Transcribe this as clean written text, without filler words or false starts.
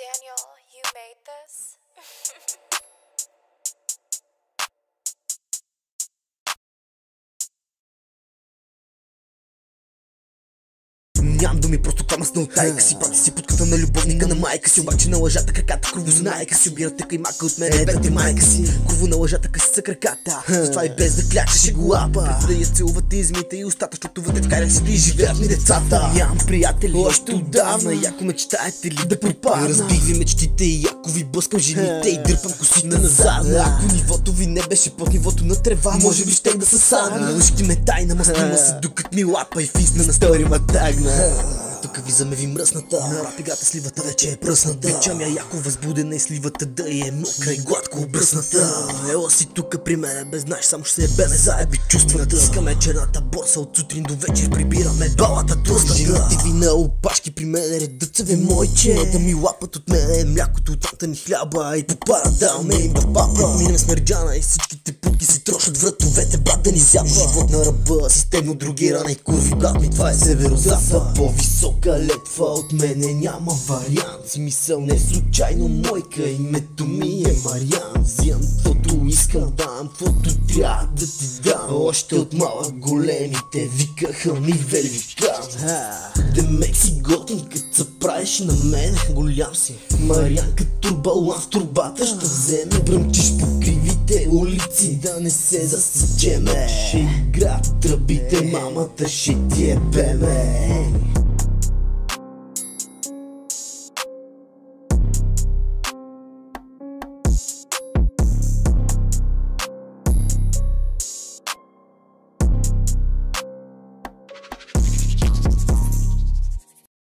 Daniel, you made this? Нямам думи, просто квамас на отайка си. Брати си подката на любовника на майка си. Обаче на лъжата краката кровознайка си. Обирате каймака от мене, бете майка си. Крово на лъжата къси са краката. Затова и без да клячеш го лапа. Преди да я целувате измите и устата, защото вътре в кариците и живеят ми децата. Нямам приятели още отдавна. Яко мечтаете ли да пропадна? Разбих ви мечтите и яко ви блъскам жените и дърпам косите назад. Ако нивото ви не беше под нивото на трева, може би щех да се садна. Научите ме тайна, мастима се докато ми лапа и фисна на стори ма тагна. Тук визаме ви мръсната. На рап играта сливата вече е пръсната. Бичам я яко възбудена и сливата да е мокра и гладко обръсната. Ела си тука при мене, без знаеш, само ще се ебеме заеби чувствата. Искаме черната борса от сутрин до вечер, прибираме балата тлъстата. Жените ви на опашки при мене, редът се ве мойче. Да ми лапат от мене млякото от танта ни хляба и попара даваме им бапапа. Минем смерджана и всичките путки си трошат вратовете, брат да ни зяпа. Живот на ръба, системно другирана и курви, брат ми това е северо-запад. По-висока летва от мене няма вариант. Смисъл не случайно мойка, името ми е Мариан. Взимам каквото искам, дам каквото трябва да ти дам. Още от малък големите викаха ми великан. Демек си готин, като се правиш на мен. Голям си Мариан, като балан в турбата ще вземе. Бръмчиш по кривите улици, да не се засечеме. Ще играят тръбите, мамата ще ти ебеме.